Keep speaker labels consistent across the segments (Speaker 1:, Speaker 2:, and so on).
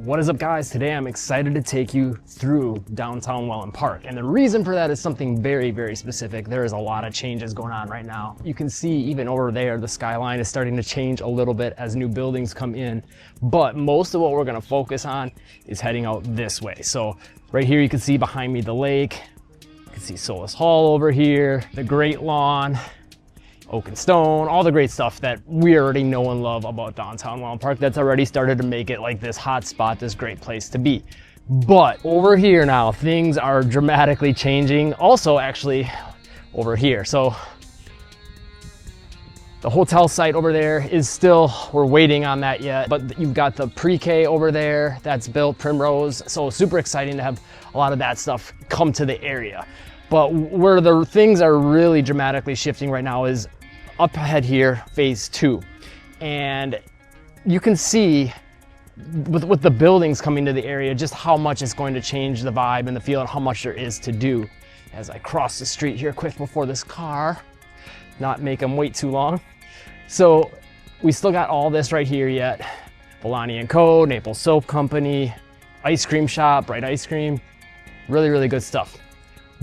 Speaker 1: What is up, guys? Today I'm excited to take you through downtown Wellen Park. And the reason for that is something very, very specific. There is a lot of changes going on right now. You can see even over there, the skyline is starting to change a little bit as new buildings come in. But most of what we're gonna focus on is heading out this way. So right here, you can see behind me the lake. You can see Solis Hall over here, the Great Lawn, Oak and Stone, all the great stuff that we already know and love about downtown Wellen Park that's already started to make it like this hot spot, this great place to be. But over here now, things are dramatically changing. Also, actually, over here. So the hotel site over there is still, we're waiting on that yet, but you've got the pre-K over there that's built, Primrose. So super exciting to have a lot of that stuff come to the area. But where the things are really dramatically shifting right now is up ahead here, phase 2. And you can see with the buildings coming to the area, just how much it's going to change the vibe and the feel and how much there is to do. As I cross the street here quick before this car, not make them wait too long. So we still got all this right here yet. Bolani & Co., Naples Soap Company, ice cream shop, Bright Ice Cream. Really, really good stuff.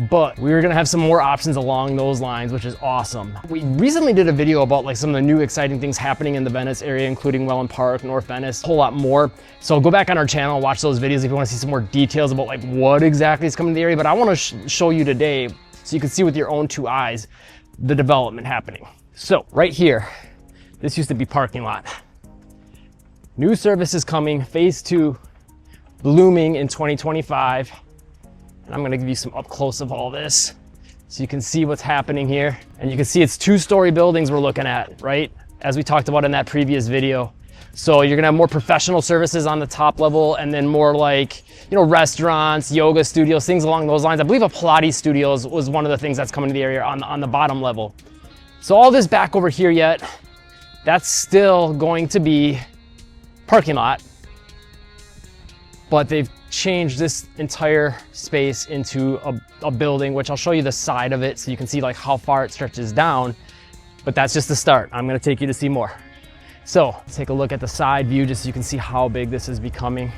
Speaker 1: But we're gonna have some more options along those lines, which is awesome. We recently did a video about like some of the new exciting things happening in the Venice area, including Wellen Park, North Venice, a whole lot more. So go back on our channel, watch those videos if you wanna see some more details about like what exactly is coming to the area. But I wanna show you today, so you can see with your own 2 eyes, the development happening. So right here, this used to be parking lot. New services coming, phase 2, blooming in 2025. And I'm gonna give you some up close of all this so you can see what's happening here. And you can see it's 2-story buildings we're looking at, right? As we talked about in that previous video. So you're gonna have more professional services on the top level and then more like, you know, restaurants, yoga studios, things along those lines. I believe a Pilates studios was one of the things that's coming to the area on the bottom level. So all this back over here yet, that's still going to be parking lot. But they've changed this entire space into a building, which I'll show you the side of it so you can see like how far it stretches down. But that's just the start. I'm gonna take you to see more. So let's take a look at the side view just so you can see how big this is becoming.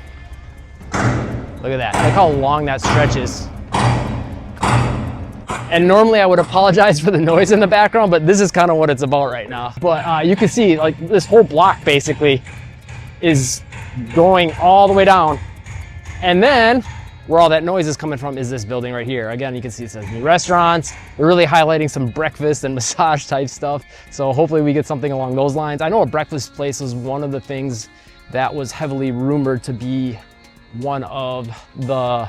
Speaker 1: Look at that, look how long that stretches. And normally I would apologize for the noise in the background, but this is kind of what it's about right now. But you can see like this whole block basically is going all the way down. And then where all that noise is coming from is this building right here. Again, you can see it says new restaurants. We're really highlighting some breakfast and massage type stuff. So hopefully we get something along those lines. I know a breakfast place was one of the things that was heavily rumored to be one of the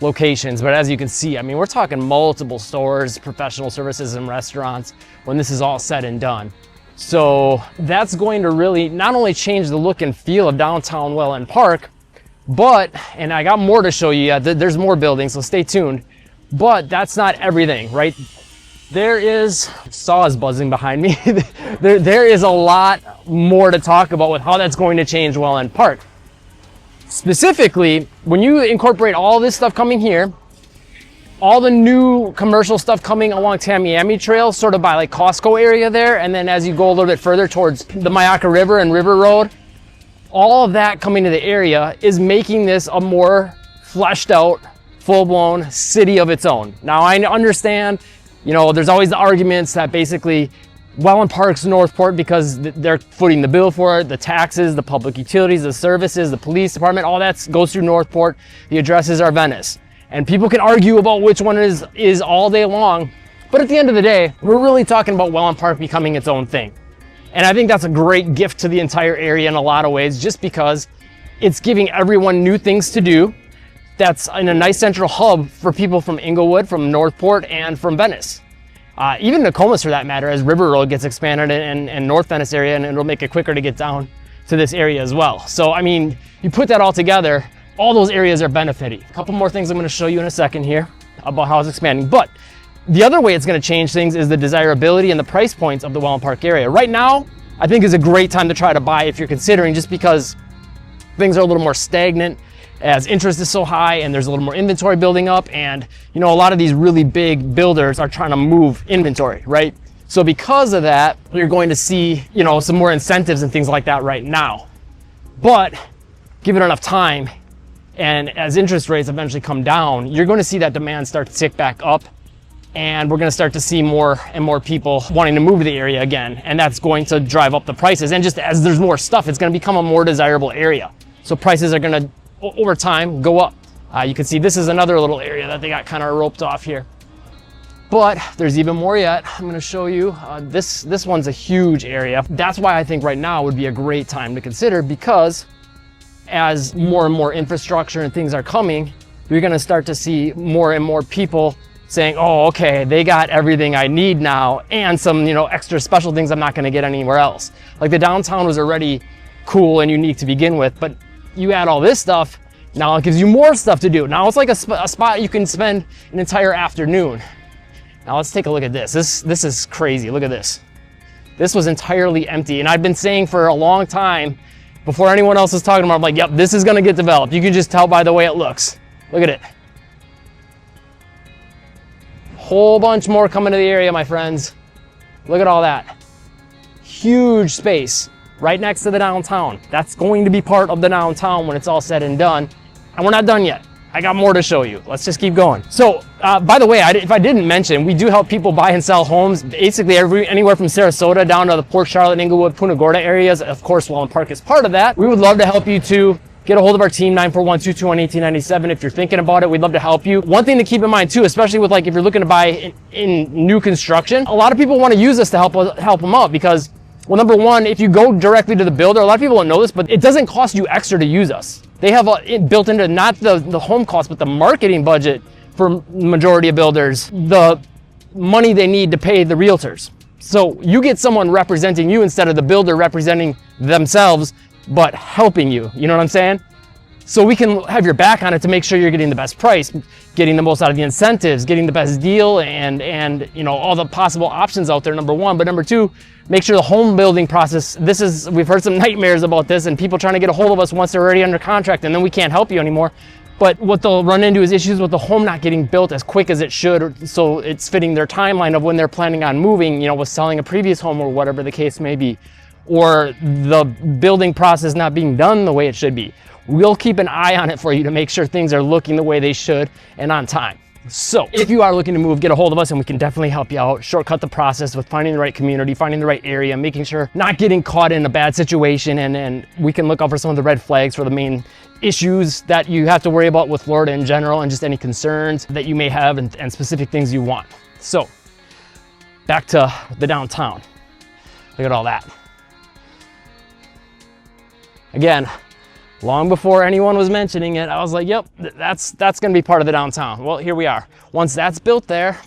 Speaker 1: locations. But as you can see, I mean, we're talking multiple stores, professional services and restaurants when this is all said and done. So that's going to really not only change the look and feel of downtown Wellen Park, but, and I got more to show you yet, there's more buildings, so stay tuned. But that's not everything, right? There is, saw is buzzing behind me. there is a lot more to talk about with how that's going to change Wellen Park. Specifically, when you incorporate all this stuff coming here, all the new commercial stuff coming along Tamiami Trail, sort of by like Costco area there, and then as you go a little bit further towards the Myakka River and River Road, all of that coming to the area is making this a more fleshed out, full-blown city of its own. Now I understand, you know, there's always the arguments that basically Wellen Park's Northport because they're footing the bill for it, the taxes, the public utilities, the services, the police department, all that goes through Northport. The addresses are Venice. And people can argue about which one is all day long. But at the end of the day, we're really talking about Wellen Park becoming its own thing. And I think that's a great gift to the entire area in a lot of ways, just because it's giving everyone new things to do. That's in a nice central hub for people from Inglewood, from Northport, and from Venice. Even Nokomis for that matter, as River Road gets expanded and North Venice area, and it'll make it quicker to get down to this area as well. So, I mean, you put that all together, all those areas are benefiting. A couple more things I'm gonna show you in a second here about how it's expanding. But the other way it's gonna change things is the desirability and the price points of the Wellen Park area. Right now, I think is a great time to try to buy if you're considering, just because things are a little more stagnant as interest is so high and there's a little more inventory building up. And, you know, a lot of these really big builders are trying to move inventory, right? So because of that, you're going to see, you know, some more incentives and things like that right now. But give it enough time, and as interest rates eventually come down, you're going to see that demand start to tick back up, and we're going to start to see more and more people wanting to move to the area again, and that's going to drive up the prices. And just as there's more stuff, it's going to become a more desirable area, so prices are going to over time go up. You can see this is another little area that they got kind of roped off here. But there's even more yet. I'm going to show you. This one's a huge area. That's why I think right now would be a great time to consider, because as more and more infrastructure and things are coming, you're going to start to see more and more people saying, oh, okay, they got everything I need now, and some, you know, extra special things I'm not going to get anywhere else. Like the downtown was already cool and unique to begin with, but you add all this stuff, now it gives you more stuff to do. Now it's like a spot you can spend an entire afternoon. Now let's take a look at this. This is crazy. Look at this. This was entirely empty, and I've been saying for a long time, before anyone else is talking about it, I'm like, yep, this is gonna get developed. You can just tell by the way it looks. Look at it. Whole bunch more coming to the area, my friends. Look at all that. Huge space right next to the downtown. That's going to be part of the downtown when it's all said and done. And we're not done yet. I got more to show you. Let's just keep going. So, by the way, if I didn't mention, we do help people buy and sell homes, basically anywhere from Sarasota down to the Port Charlotte, Inglewood, Punta Gorda areas. Of course, Wellen Park is part of that. We would love to help you too. Get a hold of our team, 941-221-1897. If you're thinking about it, we'd love to help you. One thing to keep in mind too, especially with like if you're looking to buy in new construction, a lot of people want to use us to help them out because, well, number one, if you go directly to the builder, a lot of people don't know this, but it doesn't cost you extra to use us. They have it built into not the home cost, but the marketing budget for majority of builders, the money they need to pay the realtors. So you get someone representing you instead of the builder representing themselves, but helping you. You know what I'm saying? So we can have your back on it to make sure you're getting the best price, getting the most out of the incentives, getting the best deal, and you know, all the possible options out there, number one. But number two, make sure the home building process, we've heard some nightmares about this and people trying to get a hold of us once they're already under contract, and then we can't help you anymore. But what they'll run into is issues with the home not getting built as quick as it should, so it's fitting their timeline of when they're planning on moving, you know, with selling a previous home or whatever the case may be, or the building process not being done the way it should be. We'll keep an eye on it for you to make sure things are looking the way they should and on time. So if you are looking to move, get a hold of us and we can definitely help you out. Shortcut the process with finding the right community, finding the right area, making sure not getting caught in a bad situation, and we can look out for some of the red flags for the main issues that you have to worry about with Florida in general, and just any concerns that you may have and specific things you want. So back to the downtown. Look at all that. Again, long before anyone was mentioning it, I was like, yep, that's gonna be part of the downtown. Well, here we are. Once that's built there,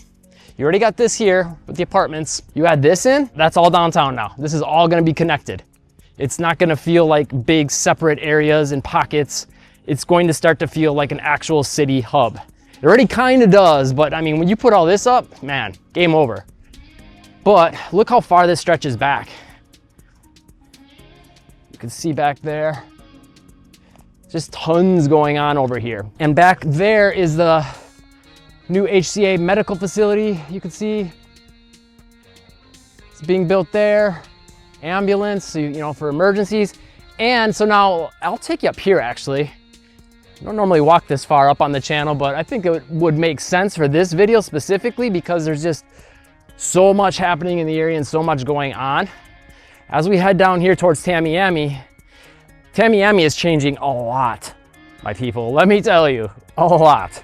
Speaker 1: you already got this here with the apartments. You add this in, that's all downtown now. This is all gonna be connected. It's not gonna feel like big separate areas and pockets. It's going to start to feel like an actual city hub. It already kind of does, but I mean, when you put all this up, man, game over. But look how far this stretches back. You can see back there. Just tons going on over here. And back there is the new HCA medical facility. You can see it's being built there. Ambulance, so, you know, for emergencies. And so now I'll take you up here actually. I don't normally walk this far up on the channel, but I think it would make sense for this video specifically because there's just so much happening in the area and so much going on. As we head down here towards Tamiami is changing a lot, my people. Let me tell you, a lot.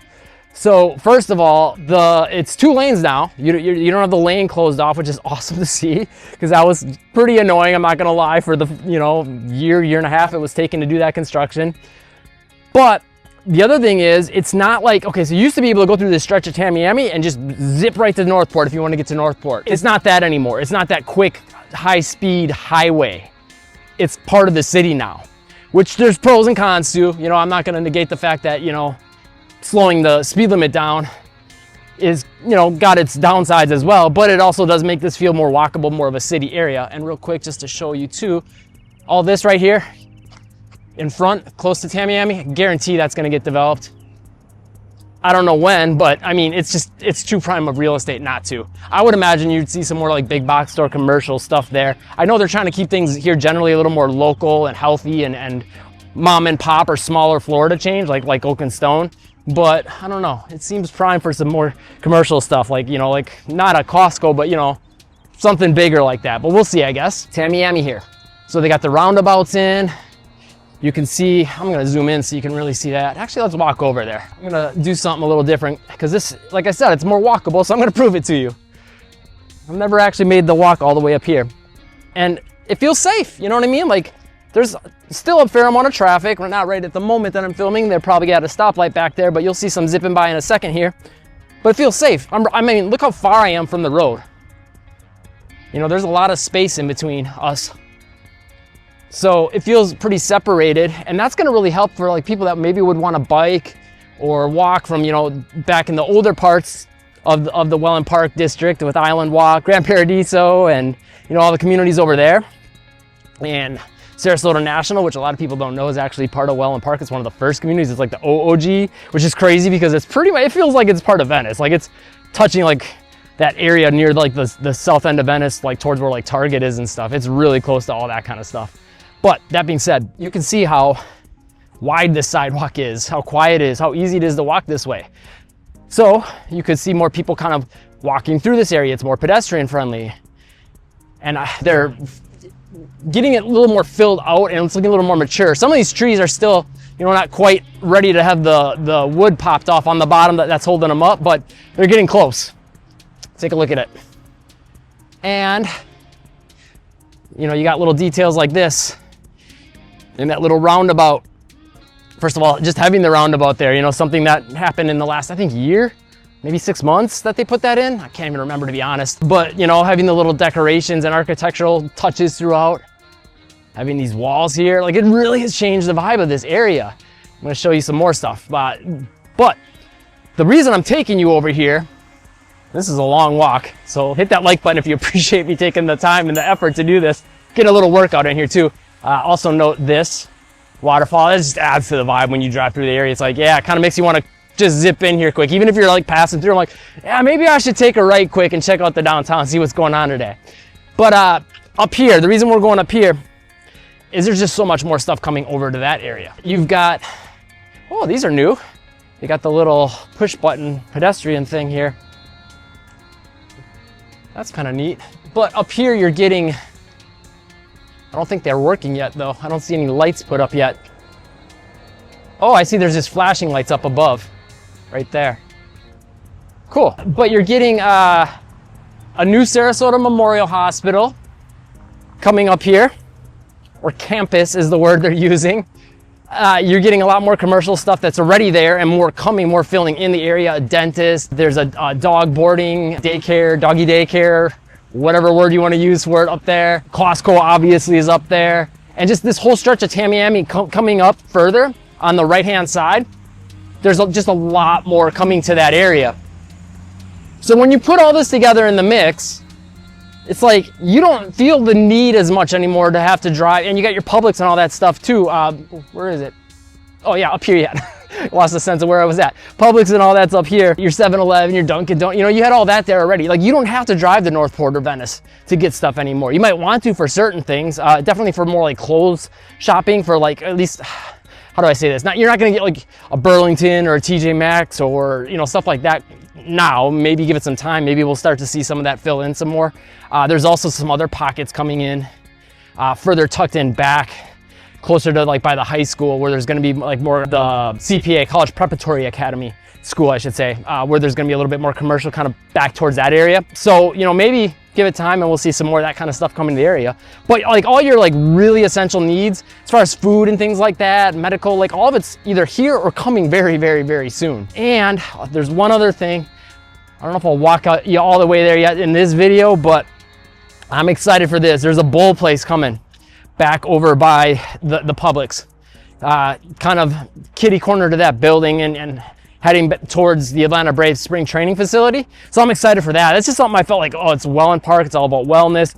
Speaker 1: So first of all, it's 2 lanes now. You don't have the lane closed off, which is awesome to see, because that was pretty annoying. I'm not gonna lie, for the year and a half it was taking to do that construction. But the other thing is, it's not like, okay, so you used to be able to go through this stretch of Tamiami and just zip right to Northport if you want to get to Northport. It's not that anymore. It's not that quick, high-speed highway. It's part of the city now, which there's pros and cons to. You know, I'm not going to negate the fact that, slowing the speed limit down is, got its downsides as well, but it also does make this feel more walkable, more of a city area. And real quick, just to show you too, all this right here in front, close to Tamiami, guarantee that's going to get developed. I don't know when, but I mean, it's too prime of real estate not to. I would imagine you'd see some more like big box store commercial stuff there. I know they're trying to keep things here generally a little more local and healthy and mom and pop or smaller Florida chains like Oak and Stone. But I don't know, it seems prime for some more commercial stuff, like, you know, like not a Costco, but you know, something bigger like that. But we'll see, I guess. Tamiami here. So they got the roundabouts in. You can see, I'm gonna zoom in so you can really see that. Actually, let's walk over there. I'm gonna do something a little different because this, like I said, it's more walkable, so I'm gonna prove it to you. I've never actually made the walk all the way up here. And it feels safe, you know what I mean? Like, there's still a fair amount of traffic. We're not right at the moment that I'm filming. They're probably got a stoplight back there, but you'll see some zipping by in a second here. But it feels safe. I mean, look how far I am from the road. You know, there's a lot of space in between us. So it feels pretty separated, and that's gonna really help for like people that maybe would wanna bike or walk from, you know, back in the older parts of the Wellen Park district with Island Walk, Gran Paradiso, and, you know, all the communities over there. And Sarasota National, which a lot of people don't know, is actually part of Wellen Park. It's one of the first communities. It's like the OOG, which is crazy because it's pretty much, it feels like it's part of Venice. Like it's touching like that area near like the south end of Venice, like towards where like Target is and stuff. It's really close to all that kind of stuff. But that being said, you can see how wide this sidewalk is, how quiet it is, how easy it is to walk this way. So you could see more people kind of walking through this area. It's more pedestrian friendly. And they're getting it a little more filled out, and it's looking a little more mature. Some of these trees are still, you know, not quite ready to have the wood popped off on the bottom that's holding them up, but they're getting close. Take a look at it. And, you know, you got little details like this in that little roundabout. First of all, just having the roundabout there, you know, something that happened in the last, I think, year, maybe 6 months that they put that in. I can't even remember, to be honest. But, you know, having the little decorations and architectural touches throughout, having these walls here, like it really has changed the vibe of this area. I'm gonna show you some more stuff. But the reason I'm taking you over here, this is a long walk, so hit that like button if you appreciate me taking the time and the effort to do this. Get a little workout in here too. Also note this waterfall. It just adds to the vibe when you drive through the area. It's like, yeah, it kind of makes you want to just zip in here quick. Even if you're like passing through, I'm like, yeah, maybe I should take a right quick and check out the downtown, see what's going on today. But up here, the reason we're going up here is there's just so much more stuff coming over to that area. You've got, oh, these are new. You got the little push button pedestrian thing here. That's kind of neat. But up here you're getting, I don't think they're working yet though. I don't see any lights put up yet. Oh, I see there's just flashing lights up above, right there. Cool, but you're getting a new Sarasota Memorial Hospital coming up here, or campus is the word they're using. You're getting a lot more commercial stuff that's already there and more coming, more filling in the area. A dentist, there's a dog boarding, daycare, doggy daycare, whatever word you want to use for it up there. Costco obviously is up there. And just this whole stretch of Tamiami coming up further on the right-hand side, there's just a lot more coming to that area. So when you put all this together in the mix, it's like you don't feel the need as much anymore to have to drive, and you got your Publix and all that stuff too. Where is it? Oh yeah, up here yet. Lost the sense of where I was at. Publix and all that's up here. Your 7-Eleven, your Dunkin', you know, you had all that there already. Like you don't have to drive to Northport or Venice to get stuff anymore. You might want to for certain things, definitely for more like clothes shopping, for like at least, how do I say this? You're not gonna get like a Burlington or a TJ Maxx or, you know, stuff like that now. Maybe give it some time. Maybe we'll start to see some of that fill in some more. There's also some other pockets coming in further tucked in back, closer to like by the high school, where there's going to be like more of the CPA, College Preparatory Academy school, I should say, where there's going to be a little bit more commercial kind of back towards that area. So, you know, maybe give it time and we'll see some more of that kind of stuff coming to the area. But like all your like really essential needs as far as food and things like that, medical, like all of it's either here or coming very, very, very soon. And there's one other thing. I don't know if I'll walk out you all the way there yet in this video, but I'm excited for this. There's a bowl place coming back over by the Publix, kind of kitty corner to that building and heading towards the Atlanta Braves spring training facility. So I'm excited for that. It's just something I felt like, oh, it's Wellen Park. It's all about wellness.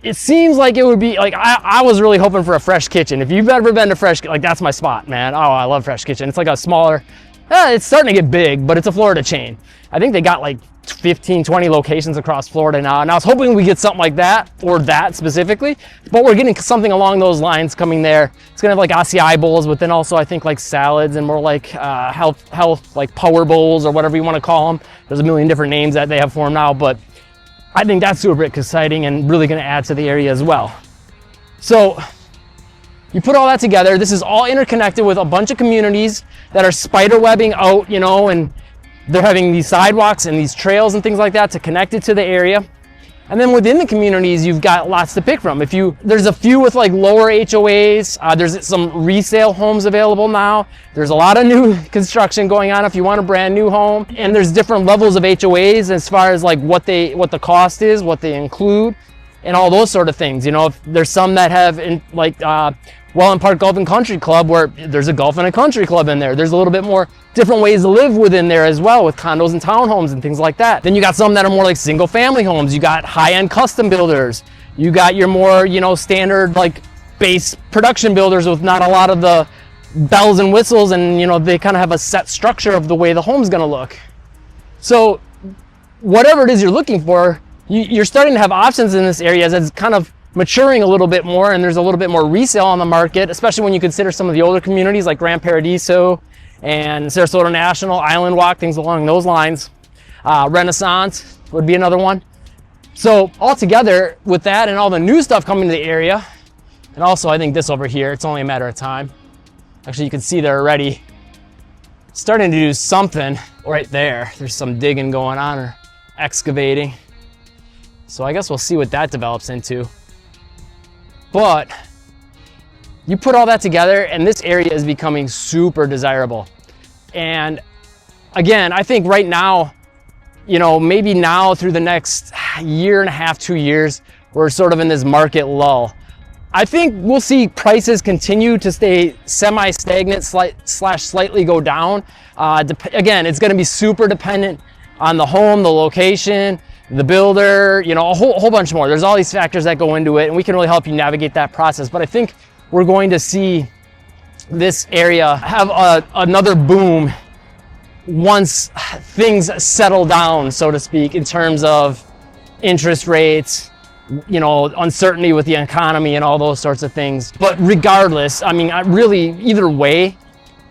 Speaker 1: It seems like it would be like, I was really hoping for a Fresh Kitchen. If you've ever been to Fresh, like that's my spot, man. Oh, I love Fresh Kitchen. It's like a smaller It's starting to get big, but it's a Florida chain. I think they got like 15, 20 locations across Florida now. And I was hoping we get something like that, or that specifically, but we're getting something along those lines coming there. It's gonna have like acai bowls, but then also I think like salads and more like health like power bowls or whatever you want to call them. There's a million different names that they have for them now, but I think that's super exciting and really gonna add to the area as well. So you put all that together, this is all interconnected with a bunch of communities that are spider webbing out, you know, and they're having these sidewalks and these trails and things like that to connect it to the area. And then within the communities, you've got lots to pick from. There's a few with like lower HOAs, there's some resale homes available now. There's a lot of new construction going on if you want a brand new home. And there's different levels of HOAs as far as like what the cost is, what they include, and all those sort of things. You know, if there's some that have Wellen Park Golf and Country Club, where there's a golf and a country club in there. There's a little bit more different ways to live within there as well, with condos and townhomes and things like that. Then you got some that are more like single family homes. You got high-end custom builders. You got your more, you know, standard like base production builders with not a lot of the bells and whistles, and you know, they kind of have a set structure of the way the home's gonna look. So whatever it is you're looking for, you're starting to have options in this area as it's kind of maturing a little bit more, and there's a little bit more resale on the market, especially when you consider some of the older communities like Grand Paradiso and Sarasota National, Island Walk, things along those lines. Renaissance would be another one. So all together with that and all the new stuff coming to the area, and also I think this over here, it's only a matter of time. Actually, you can see they're already starting to do something right there. There's some digging going on or excavating. So I guess we'll see what that develops into. But you put all that together and this area is becoming super desirable. And again, I think right now, you know, maybe now through the next year and a half, 2 years, we're sort of in this market lull. I think we'll see prices continue to stay semi-stagnant, slightly go down. Again, it's gonna be super dependent on the home, the location, the builder, you know, a whole bunch more. There's all these factors that go into it, and we can really help you navigate that process. But I think we're going to see this area have another boom once things settle down, so to speak, in terms of interest rates, you know, uncertainty with the economy and all those sorts of things. But regardless, I mean, really, either way,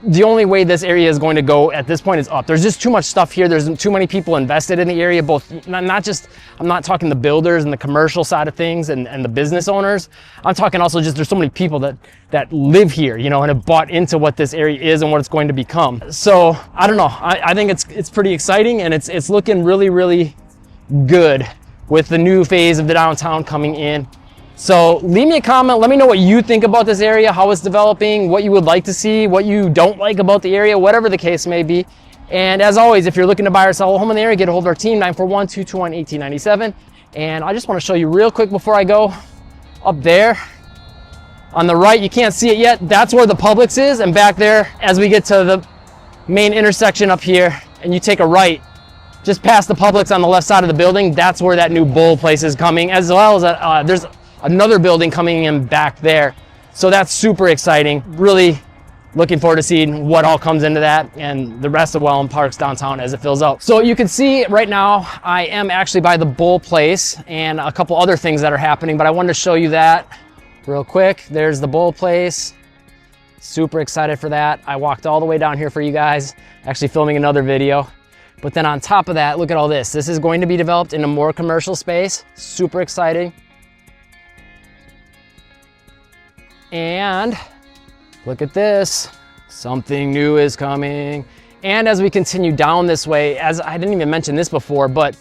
Speaker 1: the only way this area is going to go at this point is up. There's just too much stuff here. There's too many people invested in the area, both, not just, I'm not talking the builders and the commercial side of things and the business owners. I'm talking also just there's so many people that live here, you know, and have bought into what this area is and what it's going to become. So I don't know. I think it's pretty exciting, and it's looking really, really good with the new phase of the downtown coming in. So leave me a comment, let me know what you think about this area, how it's developing, what you would like to see, what you don't like about the area, whatever the case may be. And as always, if you're looking to buy or sell a home in the area, get a hold of our team, 941-221-1897. And I just want to show you real quick before I go, up there on the right, you can't see it yet, that's where the Publix is. And back there, as we get to the main intersection up here, and you take a right, just past the Publix on the left side of the building, that's where that new bowl place is coming, as well as there's another building coming in back there. So that's super exciting. Really looking forward to seeing what all comes into that and the rest of Wellen Park's downtown as it fills out. So you can see right now, I am actually by the Bull Place and a couple other things that are happening, but I wanted to show you that real quick. There's the Bull Place. Super excited for that. I walked all the way down here for you guys, actually filming another video. But then on top of that, look at all this. This is going to be developed into more commercial space. Super exciting. And look at this, something new is coming. And as we continue down this way, as I didn't even mention this before, but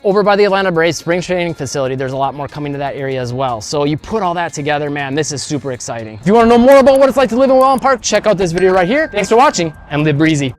Speaker 1: over by the Atlanta Braves spring training facility, there's a lot more coming to that area as well. So you put all that together, man, this is super exciting. If you want to know more about what it's like to live in Wellen Park, check out this video right here. Thanks for watching, and live breezy.